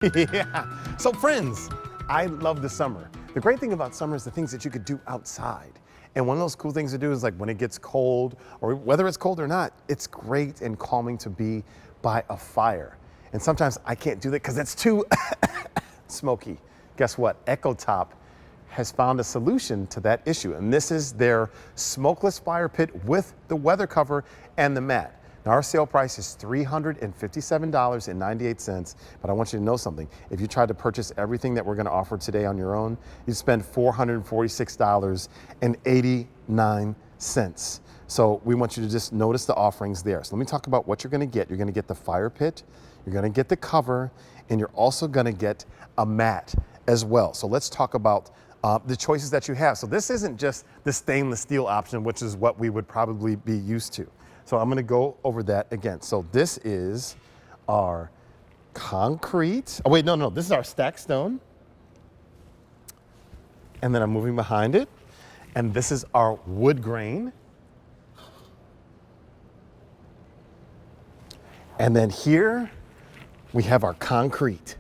Yeah. So friends, I love the summer. The great thing about summer is the things that you could do outside. And one of those cool things to do is like when it gets cold, or whether it's cold or not, it's great and calming to be by a fire. And sometimes I can't do that because it's too smoky. Guess what? EcoTop has found a solution to that issue. And this is their smokeless fire pit with the weather cover and the mat. Now our sale price is $357.98, but I want you to know something. If you tried to purchase everything that we're gonna offer today on your own, you'd spend $446.89. So we want you to just notice the offerings there. So let me talk about what you're gonna get. You're gonna get the fire pit, you're gonna get the cover, and you're also gonna get a mat as well. So let's talk about the choices that you have. So this isn't just the stainless steel option, which is what we would probably be used to. So I'm gonna go over that again. So this is our concrete. Oh wait, no, this is our stacked stone. And then I'm moving behind it. And this is our wood grain. And then here we have our concrete.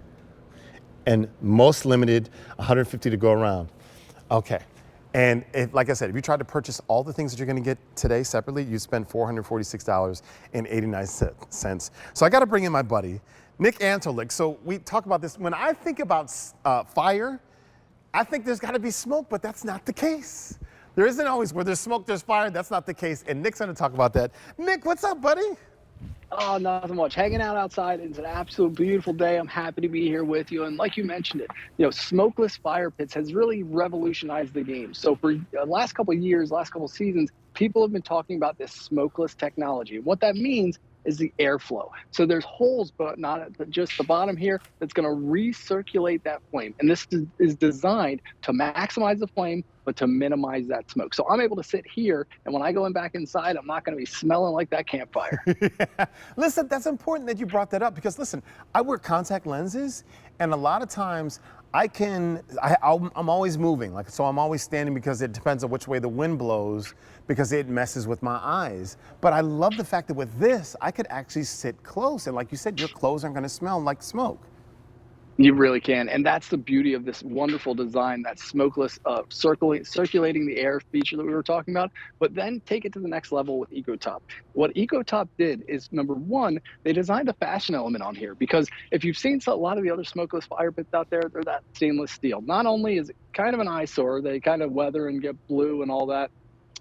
And most limited, 150 to go around. Okay. And like I said, if you tried to purchase all the things that you're gonna get today separately, you spend $446.89. So I gotta bring in my buddy, Nick Antolik. So we talk about this. When I think about fire, I think there's gotta be smoke, but that's not the case. There isn't always where there's smoke, there's fire. That's not the case. And Nick's gonna talk about that. Nick, what's up, buddy? Oh, nothing much. Hanging out outside. It's an absolute beautiful day. I'm happy to be here with you. And like you mentioned it, smokeless fire pits has really revolutionized the game. So for the last couple of years, last couple of seasons, people have been talking about this smokeless technology. What that means is the airflow. So there's holes, but not at just the bottom here, that's going to recirculate that flame. And this is designed to maximize the flame, but to minimize that smoke. So I'm able to sit here, and when I go back inside, I'm not going to be smelling like that campfire. Yeah. Listen, that's important that you brought that up because listen, I wear contact lenses, and a lot of times I'm always moving, so I'm always standing because it depends on which way the wind blows because it messes with my eyes. But I love the fact that with this, I could actually sit close, and like you said, your clothes aren't going to smell like smoke. You really can. And that's the beauty of this wonderful design, that smokeless circulating the air feature that we were talking about, but then take it to the next level with EcoTop. What EcoTop did is, number one, they designed a fashion element on here, because if you've seen a lot of the other smokeless fire pits out there, they're that stainless steel. Not only is it kind of an eyesore, they kind of weather and get blue and all that,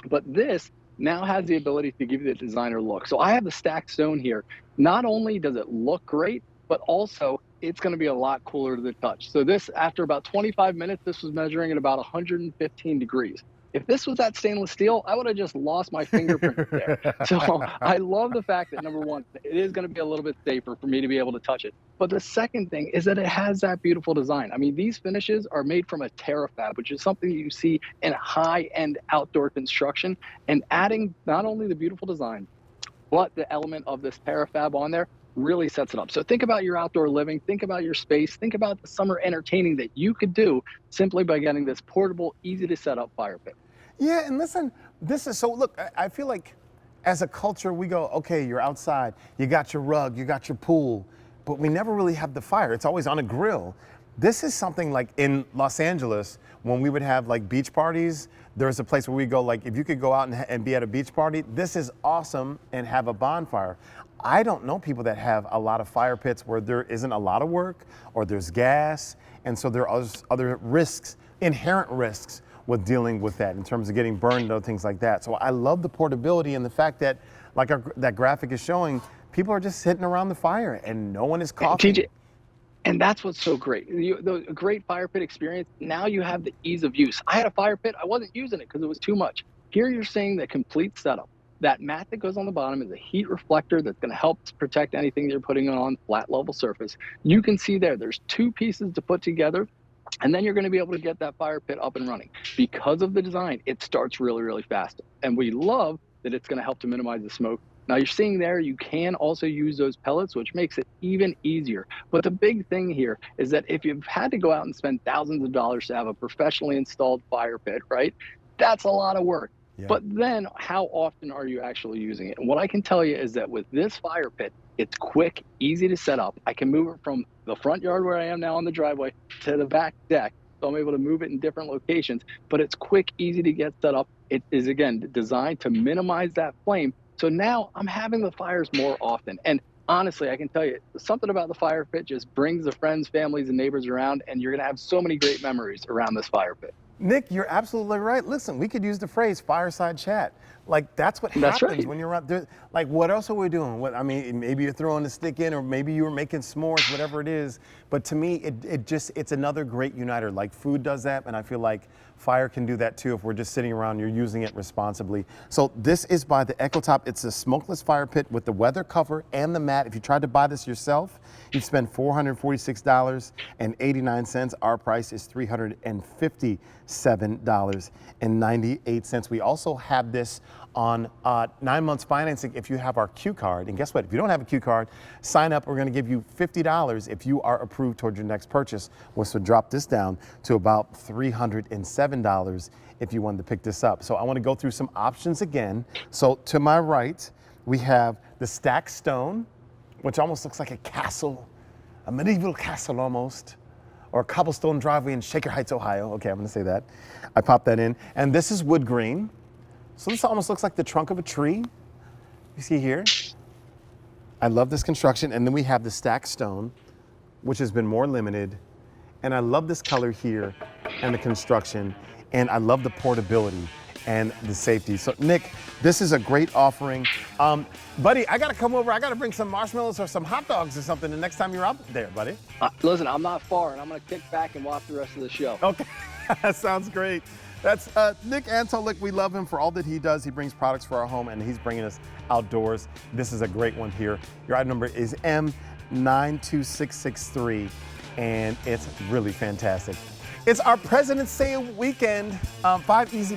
but this now has the ability to give you the designer look. So I have the stacked stone here. Not only does it look great, but also it's going to be a lot cooler to the touch. So this, after about 25 minutes, this was measuring at about 115 degrees. If this was that stainless steel, I would have just lost my fingerprint there. So I love the fact that, number one, it is going to be a little bit safer for me to be able to touch it. But the second thing is that it has that beautiful design. I mean, these finishes are made from a TerraFab, which is something you see in high-end outdoor construction. And adding not only the beautiful design, but the element of this TerraFab on there really sets it up. So think about your outdoor living, think about your space, think about the summer entertaining that you could do simply by getting this portable, easy to set up fire pit. Yeah, and listen, this is so, look, I feel like as a culture, we go, okay, you're outside, you got your rug, you got your pool, but we never really have the fire. It's always on a grill. This is something like in Los Angeles, when we would have like beach parties, there's a place where we go, like, if you could go out and be at a beach party, this is awesome, and have a bonfire. I don't know people that have a lot of fire pits where there isn't a lot of work or there's gas. And so there are other risks, inherent risks with dealing with that in terms of getting burned and other things like that. So I love the portability and the fact that, like that graphic is showing, people are just sitting around the fire and no one is coughing. TJ, and that's what's so great. The great fire pit experience, now you have the ease of use. I had a fire pit, I wasn't using it because it was too much. Here you're seeing the complete setup. That mat that goes on the bottom is a heat reflector that's going to help protect anything you're putting on flat level surface. You can see there's two pieces to put together, and then you're going to be able to get that fire pit up and running. Because of the design, it starts really, really fast. And we love that it's going to help to minimize the smoke. Now you're seeing there, you can also use those pellets, which makes it even easier. But the big thing here is that if you've had to go out and spend thousands of dollars to have a professionally installed fire pit, right? That's a lot of work. Yeah. But then how often are you actually using it? And what I can tell you is that with this fire pit, it's quick, easy to set up. I can move it from the front yard where I am now on the driveway to the back deck. So I'm able to move it in different locations, but it's quick, easy to get set up. It is, again, designed to minimize that flame. So now I'm having the fires more often. And honestly, I can tell you something about the fire pit just brings the friends, families, and neighbors around, and you're going to have so many great memories around this fire pit. Nick, you're absolutely right. Listen, we could use the phrase fireside chat. Like that's what That's happens right. when you're out there. Like, what else are we doing? What I mean, maybe you're throwing the stick in, or maybe you were making s'mores, whatever it is. But to me, it's another great uniter. Like food does that, and I feel like fire can do that too if we're just sitting around. You're using it responsibly. So this is by the EcoTop. It's a smokeless fire pit with the weather cover and the mat. If you tried to buy this yourself, you'd spend $446.89. Our price is $357.98. We also have this on 9 months financing if you have our Q card. And guess what? If you don't have a Q card, sign up. We're going to give you $50 if you are approved towards your next purchase, which would drop this down to about $307 if you wanted to pick this up. So I want to go through some options again. So to my right, we have the stacked stone, which almost looks like a castle, a medieval castle almost, or a cobblestone driveway in Shaker Heights, Ohio. Okay, I'm gonna say that. I popped that in. And this is wood green. So this almost looks like the trunk of a tree. You see here? I love this construction. And then we have the stacked stone, which has been more limited. And I love this color here and the construction. And I love the portability and the safety. So Nick, this is a great offering. Buddy, I gotta come over. I gotta bring some marshmallows or some hot dogs or something the next time you're out there, buddy. Listen, I'm not far, and I'm going to kick back and watch the rest of the show. Okay, that sounds great. That's Nick Antolick. We love him for all that he does. He brings products for our home, and he's bringing us outdoors. This is a great one here. Your item number is M92663, and it's really fantastic. It's our President's Day weekend. 5 easy